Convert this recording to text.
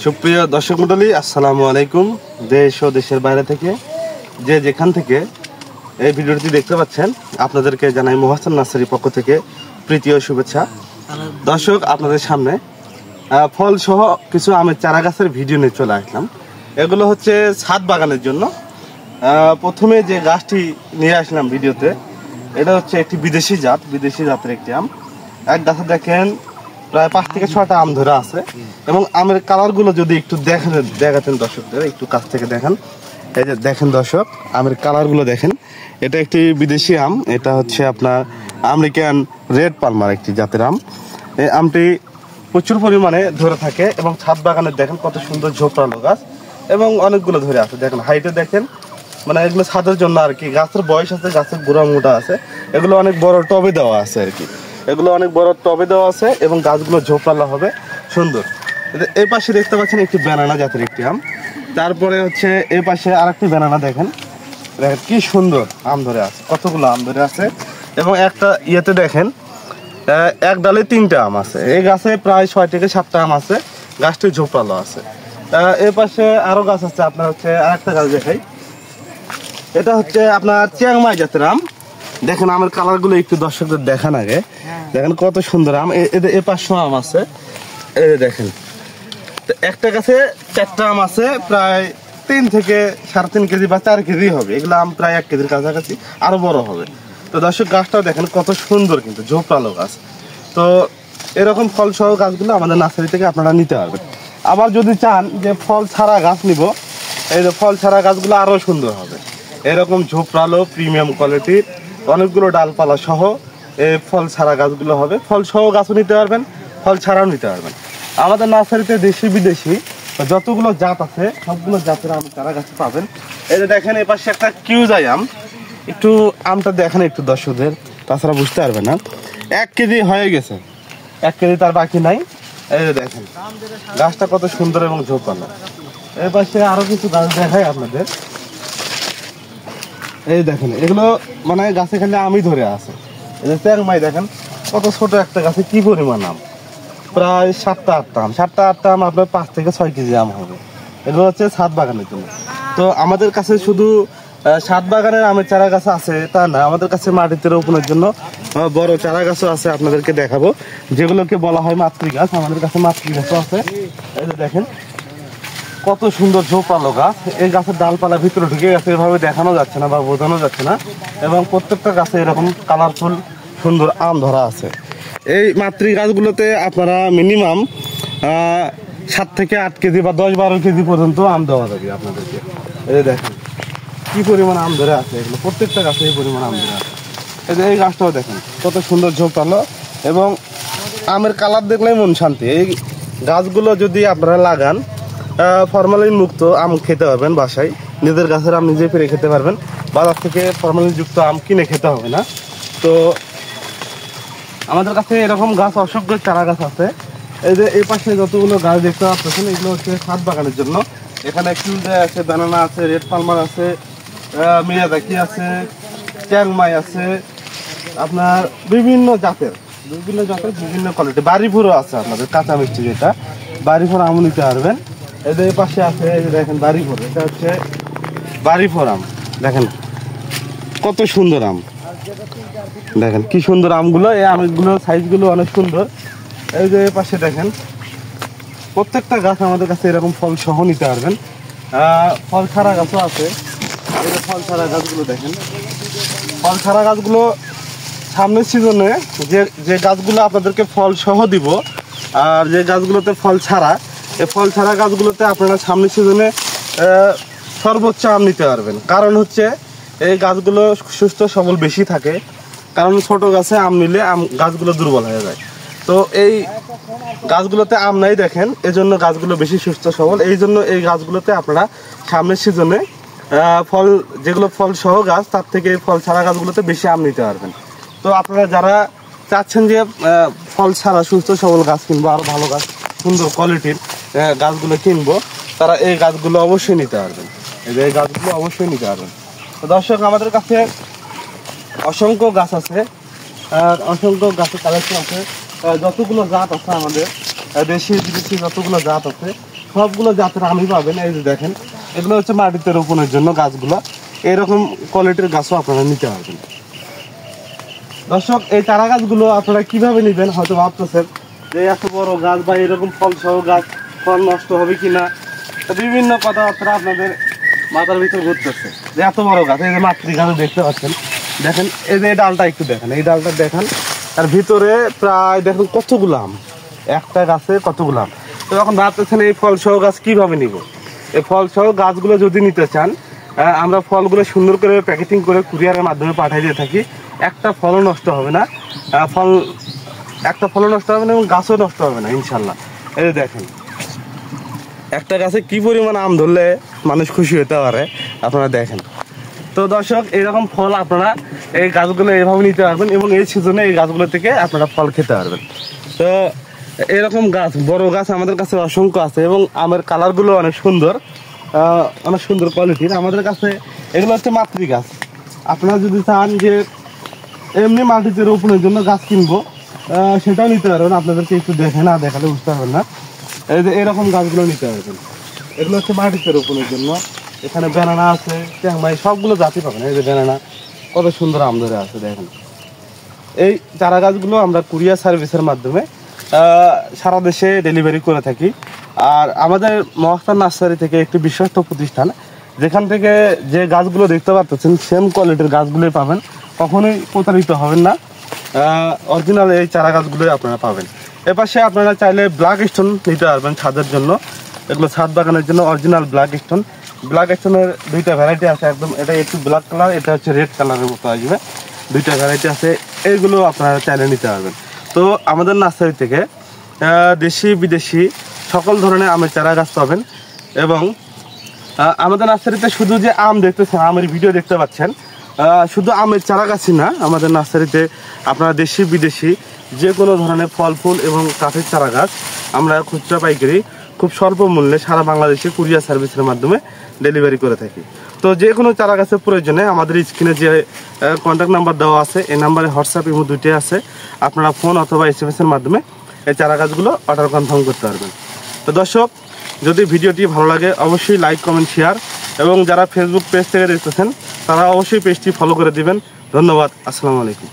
সুপ্রিয় দর্শক মণ্ডলী, আসসালামু আলাইকুম। দেশ ও দেশের বাইরে থেকে যে যেখান থেকে এই ভিডিওটি দেখতে পাচ্ছেন, আপনাদেরকে জানাই মোহাসেন নার্সারির পক্ষ থেকে প্রীতি ও শুভেচ্ছা। দর্শক, আপনাদের সামনে ফল সহ কিছু আমের চারা গাছের ভিডিও নিয়ে চলে আসলাম। এগুলো হচ্ছে ছাদ বাগানের জন্য। প্রথমে যে গাছটি নিয়ে আসলাম ভিডিওতে, এটা হচ্ছে একটি বিদেশি জাতের একটি আম। এক গাছে দেখেন প্রায় 5 থেকে 6টা আম ধরে আছে, এবং আমের কালারগুলো যদি একটু দেখাতেন দর্শকদের, একটু কাছ থেকে দেখান। এই যে দেখেন দর্শক, আমের কালারগুলো দেখেন। এটা একটি বিদেশি আম, এটা হচ্ছে আপনার আমেরিকান রেড পালমার একটি জাতের আম। এই আমটি প্রচুর পরিমাণে ধরে থাকে, এবং ছাদ বাগানের দেখেন কত সুন্দর ঝোপড়ালো গাছ, এবং অনেকগুলো ধরে আছে। দেখেন হাইটে দেখেন, মানে এগুলো ছাদের জন্য আর কি। গাছের বয়স আছে, গাছের গোড়া মোটা আছে, এগুলো অনেক বড় টবে দেওয়া আছে আর কি। এগুলো অনেক বড় টবে দেওয়া আছে, এবং গাছগুলো ঝোপড়ালো হবে, সুন্দর। এই পাশে দেখতে পাচ্ছেন একটি ব্যানানা জাতের একটি আম। তারপরে হচ্ছে এই পাশে আরেকটি ব্যানানা দেখেন, দেখেন কি সুন্দর আম ধরে আছে, কতগুলো আম ধরে আছে। এবং একটা ইয়েতে দেখেন এক ডালে 3টা আম আছে। এই গাছে প্রায় 6 থেকে 7টা আম আছে, গাছটি ঝোপড়ালো আছে। এই পাশে আরো গাছ আছে, আপনার হচ্ছে আরেকটা গাছ দেখাই। এটা হচ্ছে আপনার চিয়াংমাই জাতের আম। দেখেন আমের কালার গুলো একটু দর্শকদের দেখান আগে। দেখেন কত সুন্দর আম। এ পাশে আম আছে, এই দেখেন। একটা গাছে 4টা আম আছে, প্রায় 3 থেকে 3.5 কেজি বা 4 কেজি হবে। এগুলো আম প্রায় 1 কেজির কাছাকাছি, আরো বড় হবে। তো দর্শক, গাছটাও দেখেন কত সুন্দর, কিন্তু ঝোপড়ালো গাছ। তো এরকম ফল সহ গাছগুলো আমাদের নার্সারি থেকে আপনারা নিতে পারবেন। আবার যদি চান যে ফল ছাড়া গাছ নিব, এই যে ফল ছাড়া গাছগুলো আরো সুন্দর হবে। এরকম ঝোপড়ালো প্রিমিয়াম কোয়ালিটির অনেকগুলো ডালপালা সহ এই ফল ছাড়া গাছগুলো হবে। ফল সহ গাছও নিতে পারবেন, ফল ছাড়াও নিতে পারবেন। আমাদের নার্সারিতে দেশি বিদেশি যতগুলো জাত আছে, সবগুলো জাতের আম চারা গাছ পাবেন। এই যে দেখেন, এই পাশে একটা কিউজাই আম। একটু আমটা দেখেন একটু দর্শকদের, তাছাড়া বুঝতে পারবে না। 1 কেজি হয়ে গেছে, 1 কেজি তার বাকি নাই। এই যে দেখেন গাছটা কত সুন্দর এবং ঝোপালো। এই পাশে আরো কিছু গাছ দেখাই আপনাদের। এই দেখেন, এগুলো মানে গাছে খালি আমই ধরে আছে। এই যে চিয়াংমাই দেখেন, কত ছোট একটা গাছে কি পরিমাণ আম, প্রায় 7টা 8টা আম। 7টা 8টা আম আপনার 5 থেকে 6 কেজি আম হবে। এগুলো হচ্ছে ছাদ বাগানের জন্য। তো আমাদের কাছে শুধু ছাদ বাগানের আমের চারা গাছ আছে তা না, আমাদের কাছে মাটিতে রোপণের জন্য বড় চারা গাছও আছে, আপনাদেরকে দেখাবো, যেগুলোকে বলা হয় মাতৃ গাছ। আমাদের কাছে মাতৃ গাছও আছে। এই যে দেখেন কত সুন্দর ঝোপালো গাছ। এই গাছের ডালপালা ভিতরে ঢুকে গেছে, এভাবে দেখানো যাচ্ছে না বা বোঝানো যাচ্ছে না, এবং প্রত্যেকটা গাছে এরকম কালারফুল সুন্দর আম ধরা আছে। এই মাতৃ গাছগুলোতে আপনারা মিনিমাম 7 থেকে 8 কেজি বা 10-12 কেজি পর্যন্ত আম দেওয়া যাবে আপনাদেরকে। এই দেখেন কি পরিমাণ আম ধরে আছে, এগুলো প্রত্যেকটা গাছে এই পরিমাণ আম ধরে আছে। এই যে এই গাছটাও দেখেন কত সুন্দর ঝোপালো, এবং আমের কালার দেখলেই মন শান্তি। এই গাছগুলো যদি আপনারা লাগান, ফরমালিন মুক্ত আম খেতে পারবেন বাসায়। নিজের গাছের আম নিজে পেরে খেতে পারবেন, বাজার থেকে ফরমালিন যুক্ত আম কিনে খেতে হবে না। তো আমাদের কাছে এরকম গাছ অসংখ্য চারা গাছ আছে। এই যে এই পাশে যতগুলো গাছ দেখতে পাচ্ছেন, এগুলো হচ্ছে ছাদ বাগানের জন্য। এখানে কিউজাই আছে, ব্যানানা আছে, রেড পালমার আছে, মিয়াজাকি আছে, চিয়াংমাই আছে, আপনার বিভিন্ন জাতের বিভিন্ন কোয়ালিটি। বাড়িপুরও আছে আপনাদের, কাঁচা মিষ্টি যেটা বাড়িপুর আমও নিতে পারবেন। এই যে এই পাশে আছে, এই যে দেখেন বাড়িপুর, এটা হচ্ছে বাড়িপুর আম। দেখেন কত সুন্দর আম, দেখেন কি সুন্দর আমগুলো। এই আমগুলো সাইজগুলো অনেক সুন্দর। এই যে পাশে দেখেন প্রত্যেকটা গাছ আমাদের কাছে এরকম ফল সহ নিতে পারবেন। ফল ছাড়া গাছও আছে। এই যে ফল ছাড়া গাছগুলো দেখেন, ফল ছাড়া গাছগুলো সামনের সিজনে যে গাছগুলো আপনাদেরকে ফল সহ দিব, আর যে গাছগুলোতে ফল ছাড়া, এই ফল ছাড়া গাছগুলোতে আপনারা সামনের সিজনে সর্বোচ্চ আম নিতে পারবেন। কারণ হচ্ছে এই গাছগুলো সুস্থ সবল বেশি থাকে, কারণ ছোট গাছে আম নিলে গাছগুলো দুর্বল হয়ে যায়। তো এই গাছগুলোতে আম নাই দেখেন, এজন্য গাছগুলো বেশি সুস্থ সবল। এই জন্য এই গাছগুলোতে আপনারা সামনের সিজনে ফল, যেগুলো ফল সহ গাছ, তার থেকে ফল ছাড়া গাছগুলোতে বেশি আম নিতে পারবেন। তো আপনারা যারা চাচ্ছেন যে ফল ছাড়া সুস্থ সবল গাছ কিনবো, আরো ভালো গাছ, সুন্দর কোয়ালিটির গাছগুলো কিনবো, তারা এই গাছগুলো অবশ্যই নিতে পারবেন। এই গাছগুলো অবশ্যই নিতে পারবেন। তো দর্শক, আমাদের কাছে অসংখ্য গাছ আছে, অসংখ্য গাছের কালেকশন আছে। যতগুলো জাত আছে আমাদের দেশি বিদেশি, যতগুলো জাত আছে সবগুলো জাতের আমি পাবেন। এই যে দেখেন, এগুলো হচ্ছে মাটিতে রোপণের জন্য গাছগুলো। এরকম কোয়ালিটির গাছও আপনারা নিতে পারবেন। দর্শক, এই চারা গাছগুলো আপনারা কিভাবে নেবেন হয়তো ভাবতেছেন যে এত বড় গাছ বা এরকম ফল সহ গাছ, ফল নষ্ট হবে কিনা, বিভিন্ন কথাবার্তা আপনাদের মাথার ভিতর ঘুরতেছে যে এত বড় গাছ। এই যে মাতৃ গাছ দেখতে পাচ্ছেন, দেখেন এই যে এই ডালটা একটু দেখেন, এই ডালটা দেখেন, তার ভিতরে প্রায় দেখুন কতগুলো আম, একটা গাছে কতগুলো আম। তো এখন ভাবতেছেন এই ফল সহ গাছ কিভাবে নিব। এই ফল সহ গাছগুলো যদি নিতে চান, আমরা ফলগুলো সুন্দর করে প্যাকেটিং করে কুরিয়ারের মাধ্যমে পাঠিয়ে দিয়ে থাকি। একটা ফলও নষ্ট হবে না, একটা ফলও নষ্ট হবে না এবং গাছও নষ্ট হবে না ইনশাল্লাহ। এই যে দেখেন, একটা গাছে কি পরিমাণ আম ধরলে মানুষ খুশি হতে পারে আপনারা দেখেন। তো দর্শক, এরকম ফল আপনারা এই গাছগুলো এইভাবে নিতে পারবেন এবং এই সিজনে এই গাছগুলো থেকে আপনারা ফল খেতে পারবেন। তো এরকম গাছ, বড় গাছ আমাদের কাছে অসংখ্য আছে এবং আমের কালারগুলো অনেক সুন্দর, অনেক সুন্দর কোয়ালিটির আমাদের কাছে। এগুলো হচ্ছে মাতৃ গাছ। আপনারা যদি চান যে এমনি মাটিতে রোপণের জন্য গাছ কিনবো, সেটাও নিতে পারবেন। আপনাদেরকে একটু দেখে না দেখালে বুঝতে পারবেন না। এই যে এরকম গাছগুলো নিতে পারবেন। এগুলো হচ্ছে মাটিতে রোপণের জন্য। এখানে ব্যানানা আছে, চ্যাংমাই, সবগুলো জাতি পাবেন। এই যে ব্যানানা কত সুন্দর আম ধরে আছে দেখেন। এই চারা গাছগুলো আমরা কুরিয়ার সার্ভিসের মাধ্যমে সারা দেশে ডেলিভারি করে থাকি। আর আমাদের মহাস্থান নার্সারি থেকে একটি বিশ্বস্ত প্রতিষ্ঠান, যেখান থেকে যে গাছগুলো দেখতে পাচ্ছেন সেম কোয়ালিটির গাছগুলোই পাবেন, কখনোই প্রতারিত হবেন না। অরিজিনাল এই চারা গাছগুলোই আপনারা পাবেন। এপাশে আপনারা চাইলে ব্ল্যাক স্টোন নিতে পারবেন ছাদের জন্য। এগুলো ছাদ বাগানের জন্য অরিজিনাল ব্ল্যাক স্টোন। ব্ল্যাক স্টোনের দুইটা ভ্যারাইটি আছে একদম, এটা একটু ব্ল্যাক কালার, এটা হচ্ছে রেড কালারের মতো আসবে। দুইটা ভ্যারাইটি আছে, এইগুলো আপনারা চাইলে নিতে পারবেন। তো আমাদের নার্সারি থেকে দেশি বিদেশি সকল ধরনের আমের চারা গাছ পাবেন। এবং আমাদের নার্সারিতে শুধু যে আম দেখতেছেন, আমের ভিডিও দেখতে পাচ্ছেন, শুধু আমের চারা গাছই না, আমাদের নার্সারিতে আপনারা দেশি বিদেশি যে কোনো ধরনের ফল ফুল এবং কাঠের চারা গাছ আমরা খুচরা পাইকারি খুব স্বল্প মূল্যে সারা বাংলাদেশে কুরিয়ার সার্ভিসের মাধ্যমে ডেলিভারি করে থাকি। তো যে কোনো চারা গাছের প্রয়োজনে আমাদের স্ক্রিনে যে কন্ট্যাক্ট নাম্বার দেওয়া আছে, এই নাম্বারে হোয়াটসঅ্যাপ এবং দুটোই আছে। আপনারা ফোন অথবা SMS এর মাধ্যমে এই চারা গাছগুলো অর্ডার কনফার্ম করতে পারবেন। তো দর্শক, যদি ভিডিওটি ভালো লাগে অবশ্যই লাইক, কমেন্ট, শেয়ার, এবং যারা ফেসবুক পেজ থেকে দেখতেছেন তারা অবশ্যই পেজটি ফলো করে দিবেন। ধন্যবাদ। আসসালামু আলাইকুম।